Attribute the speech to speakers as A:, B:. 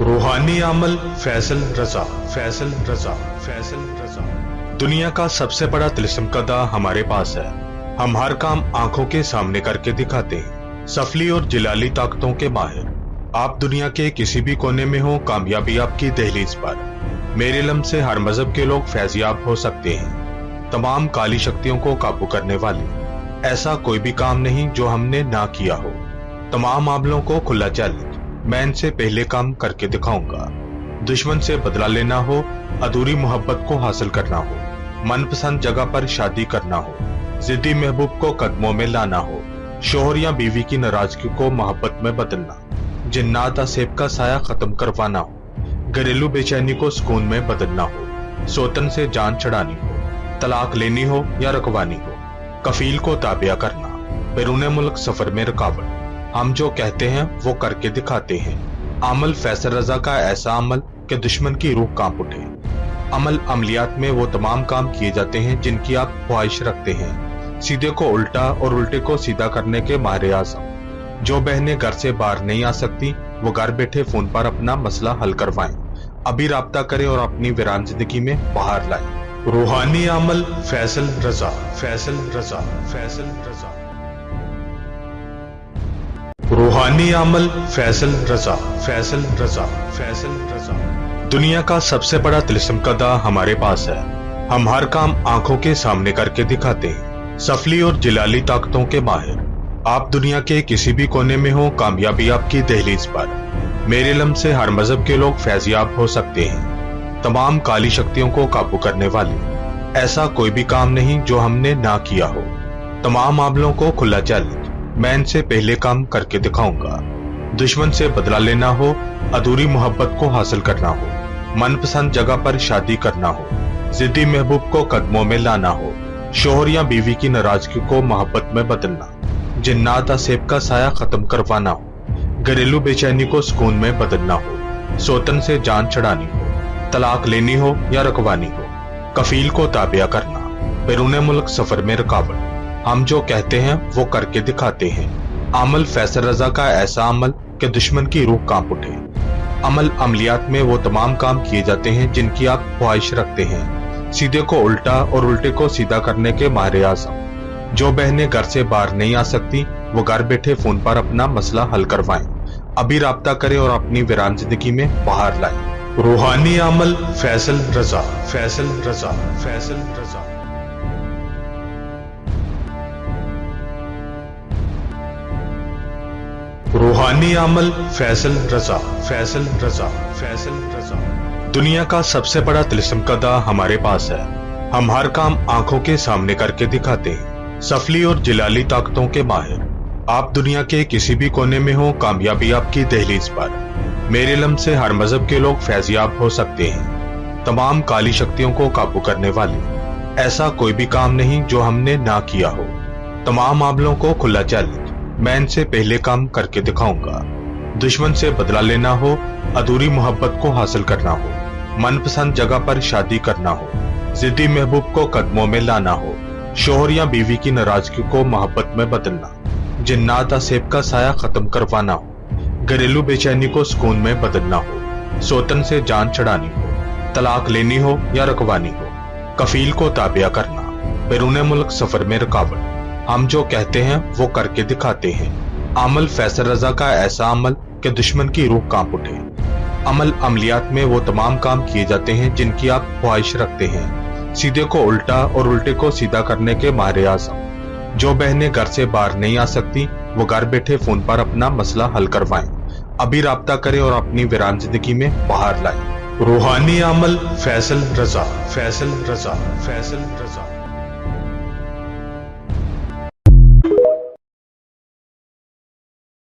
A: रूहानी अमल फैसल रजा। फैसल रजा। फैसल रजा। दुनिया का सबसे बड़ा तिलिस्मकदा हमारे पास है। हम हर काम आंखों के सामने करके दिखाते हैं। सफली और जिलाली ताकतों के माहिर। आप दुनिया के किसी भी कोने में हो, कामयाबी आपकी दहलीज पर। मेरे लम से हर मजहब के लोग फैजियाब हो सकते हैं। तमाम काली शक्तियों को काबू करने वाले। ऐसा कोई भी काम नहीं जो हमने ना किया हो। तमाम मामलों को खुला चैलेंज। मैं इनसे पहले काम करके दिखाऊंगा। दुश्मन से बदला लेना हो, अधूरी मोहब्बत को हासिल करना हो, मनपसंद जगह पर शादी करना हो, जिद्दी महबूब को कदमों में लाना हो, शोहर या बीवी की नाराजगी को मोहब्बत में बदलना, जिन्नात असेब का साया खत्म करवाना हो, घरेलू बेचैनी को सुकून में बदलना हो, सोतन से जान छड़ानी हो, तलाक लेनी हो या रखवानी हो, कफील को ताबिया करना, बैरून मुल्क सफर में रुकावट। हम जो कहते हैं वो करके दिखाते हैं। अमल फैसल रजा का ऐसा अमल कि दुश्मन की रूह कांप उठे। अमल अमलियात में वो तमाम काम किए जाते हैं जिनकी आप ख्वाहिश रखते हैं। सीधे को उल्टा और उल्टे को सीधा करने के माहिर आज़म। जो बहनें घर से बाहर नहीं आ सकती वो घर बैठे फोन पर अपना मसला हल करवाएं। अभी राब्ता करें और अपनी वीरान जिंदगी में बाहर लाएं। रूहानी अमल फैसल रजा। फैसल रजा। फैसल रजा। रूहानी अमल फैसल रजा। फैसल रजा। फैसल रजा। दुनिया का सबसे बड़ा तिलिस्मकदा हमारे पास है। हम हर काम आंखों के सामने करके दिखाते हैं। सफली और जिलाली ताकतों के माहिर। आप दुनिया के किसी भी कोने में हो, कामयाबी आपकी दहलीज पर। मेरे लम से हर मजहब के लोग फैजियाब हो सकते हैं। तमाम काली शक्तियों को काबू करने वाले। ऐसा कोई भी काम नहीं जो हमने ना किया हो। तमाम मामलों को खुला चैलेंज। मैं इनसे पहले काम करके दिखाऊंगा। दुश्मन से बदला लेना हो, अधूरी मोहब्बत को हासिल करना हो, मनपसंद जगह पर शादी करना हो, जिद्दी महबूब को कदमों में लाना हो, शोहर या बीवी की नाराजगी को मोहब्बत में बदलना, जिन्नात असेब का साया खत्म करवाना हो, घरेलू बेचैनी को सुकून में बदलना हो, सोतन से जान छड़ानी हो, तलाक लेनी हो या रखवानी हो, कफील को ताबिया करना, बैरून मुल्क सफर में रुकावट। हम जो कहते हैं वो करके दिखाते हैं। अमल फैसल रजा का ऐसा अमल कि दुश्मन की रूह कांप उठे। अमल अमलियात में वो तमाम काम किए जाते हैं जिनकी आप ख्वाहिश रखते हैं। सीधे को उल्टा और उल्टे को सीधा करने के माहिर आज़म। जो बहनें घर से बाहर नहीं आ सकती वो घर बैठे फोन पर अपना मसला हल करवाएं। अभी राब्ता करें और अपनी वीरान जिंदगी में बाहर लाएं। रूहानी अमल फैसल रजा। फैसल रजा। फैसल रजा। रूहानी अमल फैसल रजा। फैसल रजा। फैसल रजा। दुनिया का सबसे बड़ा तिलिस्मकदा हमारे पास है। हम हर काम आंखों के सामने करके दिखाते हैं। सफली और जिलाली ताकतों के माहिर। आप दुनिया के किसी भी कोने में हो, कामयाबी आपकी दहलीज पर। मेरे लम से हर मजहब के लोग फैजियाब हो सकते हैं। तमाम काली शक्तियों को काबू करने वाले। ऐसा कोई भी काम नहीं जो हमने ना किया हो। तमाम मामलों को खुला चैलेंज। मैं इनसे पहले काम करके दिखाऊंगा। दुश्मन से बदला लेना हो, अधूरी मोहब्बत को हासिल करना हो, मनपसंद जगह पर शादी करना हो, जिद्दी महबूब को कदमों में लाना हो, शोहर या बीवी की नाराजगी को मोहब्बत में बदलना, जिन्नात असेब का साया खत्म करवाना हो, घरेलू बेचैनी को सुकून में बदलना हो, सोतन से जान छड़ानी हो, तलाक लेनी हो या रखवानी हो, कफील को ताबिया करना, बैरून मुल्क सफर में रुकावट। हम जो कहते हैं वो करके दिखाते हैं। अमल फैसल रजा का ऐसा अमल कि दुश्मन की रूह कांप उठे। अमल अमलियात में वो तमाम काम किए जाते हैं जिनकी आप ख्वाहिश रखते हैं। सीधे को उल्टा और उल्टे को सीधा करने के माहिर आज़म। जो बहनें घर से बाहर नहीं आ सकती वो घर बैठे फोन पर अपना मसला हल करवाएं। अभी राब्ता करें और अपनी वीरान जिंदगी में बाहर लाएं। रूहानी अमल फैसल रजा। फैसल रजा। फैसल रजा।